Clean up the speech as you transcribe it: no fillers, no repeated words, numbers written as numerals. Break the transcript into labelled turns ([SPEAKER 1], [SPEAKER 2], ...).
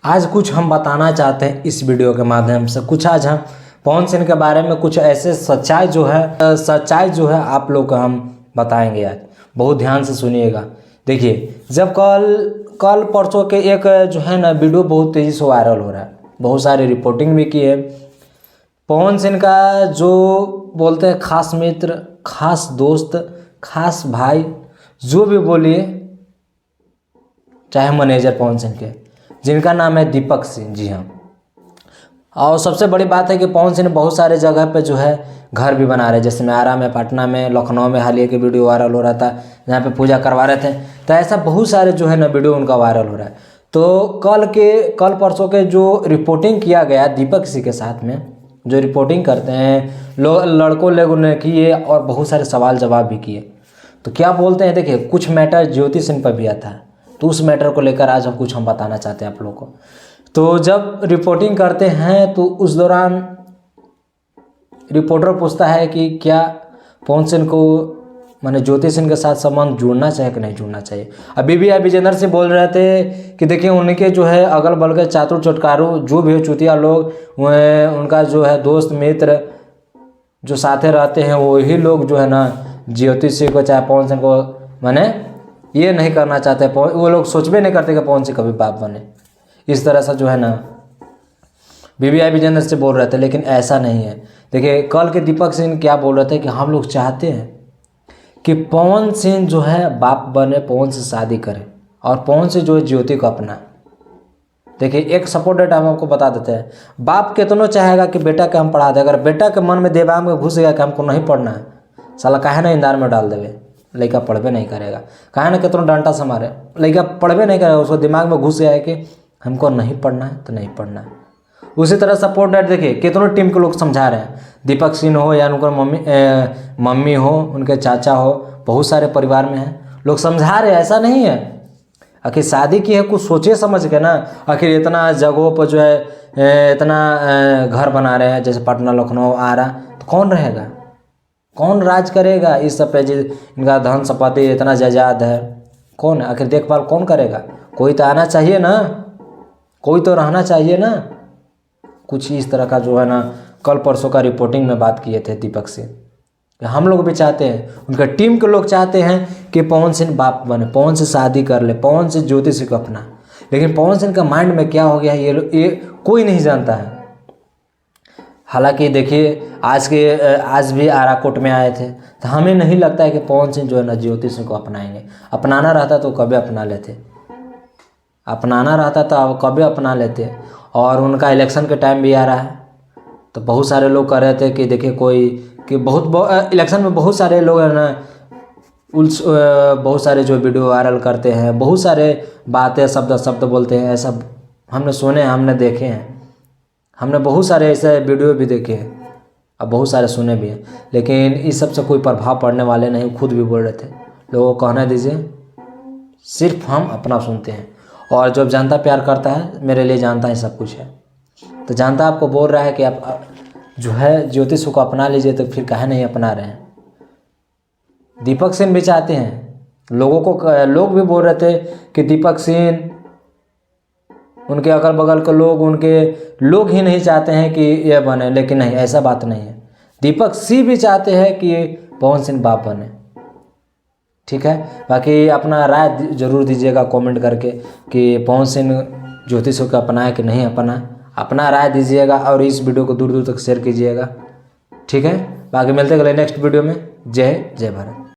[SPEAKER 1] आज कुछ हम बताना चाहते हैं इस वीडियो के माध्यम से, कुछ आज हम पवन सिंह के बारे में कुछ ऐसे सच्चाई जो है आप लोग को हम बताएंगे। आज बहुत ध्यान से सुनिएगा। देखिए, जब कल परसों के एक जो है ना वीडियो बहुत तेज़ी से वायरल हो रहा है, बहुत सारी रिपोर्टिंग भी की है। पवन सिंह का जो बोलते हैं खास मित्र, खास दोस्त, खास भाई, जो भी बोलिए, चाहे मैनेजर पवन सिंह के, जिनका नाम है दीपक सिंह। जी हाँ, और सबसे बड़ी बात है कि पवन सिंह बहुत सारे जगह पे जो है घर भी बना रहे हैं, जैसे आरा में, पटना में, लखनऊ में हाल ही के वीडियो वायरल हो रहा था जहाँ पे पूजा करवा रहे थे। तो ऐसा बहुत सारे जो है ना वीडियो उनका वायरल हो रहा है। तो कल परसों के जो रिपोर्टिंग किया गया दीपक सिंह के साथ में, जो रिपोर्टिंग करते हैं लड़कों लोगों ने किए और बहुत सारे सवाल जवाब भी किए। तो क्या बोलते हैं, देखिए कुछ मैटर ज्योति सिंह पर भी आता है, तो उस मैटर को लेकर आज हम बताना चाहते हैं आप लोगों को। तो जब रिपोर्टिंग करते हैं तो उस दौरान रिपोर्टर पूछता है कि क्या पवन सिंह को माने ज्योति सिंह के साथ संबंध जुड़ना चाहिए कि नहीं जुड़ना चाहिए। अभी भी विजेंद्र सिंह बोल रहे थे कि देखिए उनके जो है अगल बगल के चातुर चटकारू जो भी हो चुतिया लोग, उनका जो है दोस्त मित्र जो साथे रहते हैं वही लोग जो है ना ज्योति सिंह को चाहे पवन सिंह को माने ये नहीं करना चाहते। वो लोग सोच भी नहीं करते कि पवन सिंह कभी बाप बने। इस तरह से जो है ना बीबीआई विजेंद्र से बोल रहे थे, लेकिन ऐसा नहीं है। देखिए कल के दीपक सिंह क्या बोल रहे थे कि हम लोग चाहते हैं कि पवन सिंह जो है बाप बने, पवन से शादी करे और पवन से जो है ज्योति को अपना। देखिए एक सपोर्ट डेटा हम आपको बता देते हैं, बाप कितनों चाहेगा कि बेटा के हम पढ़ा दे, अगर बेटा के मन में दिमाग में घुस गया कि हमको नहीं पढ़ना है, साला काहे ना इंदार में डाल देवे, लड़का पढ़बे नहीं करेगा। काहे ना कितना डांटा से मारे, लड़का पढ़बे नहीं करेगा, उसको दिमाग में घुस गया है कि हमको नहीं पढ़ना है तो नहीं पढ़ना है। उसी तरह सपोर्ट डेट देखिए कितनों टीम के लोग समझा रहे हैं, दीपक सिंह हो या उनका मम्मी हो, उनके चाचा हो, बहुत सारे परिवार में हैं लोग समझा रहे हैं। ऐसा नहीं है, आखिर शादी की है कुछ सोचे समझ के ना। आखिर इतना जगहों पर जो है इतना घर बना रहे हैं, जैसे पटना, लखनऊ, आरा, तो कौन रहेगा, कौन राज करेगा इस सब पे? इनका धन संपत्ति इतना जायदाद है, कौन आखिर देखभाल कौन करेगा? कोई तो आना चाहिए ना, कोई तो रहना चाहिए ना। कुछ इस तरह का जो है ना कल परसों का रिपोर्टिंग में बात किए थे दीपक सिंह। हम लोग भी चाहते हैं, उनका टीम के लोग चाहते हैं कि पवन सिंह बाप बने, पवन से शादी कर ले, पवन से ज्योति सिंह को अपना। लेकिन पवन सिंह का माइंड में क्या हो गया है ये कोई नहीं जानता है। हालांकि देखिए आज भी आरा कोर्ट में आए थे, तो हमें नहीं लगता है कि पवन सिंह जो है ना ज्योति सिंह को अपनाएंगे। अपनाना रहता तो कभी अपना लेते, अपनाना रहता तो कभी अपना लेते। और उनका इलेक्शन के टाइम भी आ रहा है, तो बहुत सारे लोग कह रहे थे कि देखिए बहुत इलेक्शन में बहुत सारे लोग है ना बहुत सारे जो वीडियो वायरल करते हैं, बहुत सारे बातें शब्द बोलते हैं। ऐसा हमने सुने, हमने देखे हैं, हमने बहुत सारे ऐसे वीडियो भी देखे हैं और बहुत सारे सुने भी हैं। लेकिन इस सब से कोई प्रभाव पड़ने वाले नहीं, खुद भी बोल रहे थे लोगों को कहने दीजिए, सिर्फ हम अपना सुनते हैं। और जब जनता प्यार करता है, मेरे लिए जानता है सब कुछ है। तो जनता आपको बोल रहा है कि आप जो है ज्योति सिंह को अपना लीजिए, तो फिर काहे नहीं अपना रहे हैं? दीपक सिंह भी चाहते हैं, लोग भी बोल रहे थे कि दीपक सिंह, उनके अगल बगल के लोग, उनके लोग ही नहीं चाहते हैं कि ये बने। लेकिन नहीं, ऐसा बात नहीं है, दीपक सिंह भी चाहते हैं कि पवन सिंह बाप बने। ठीक है, बाकी अपना राय जरूर दीजिएगा कमेंट करके कि पवन सिंह ज्योति सिंह को अपनाए कि नहीं अपना राय दीजिएगा और इस वीडियो को दूर दूर तक शेयर कीजिएगा। ठीक है, बाकी मिलते हैं अगले नेक्स्ट वीडियो में। जय भारत।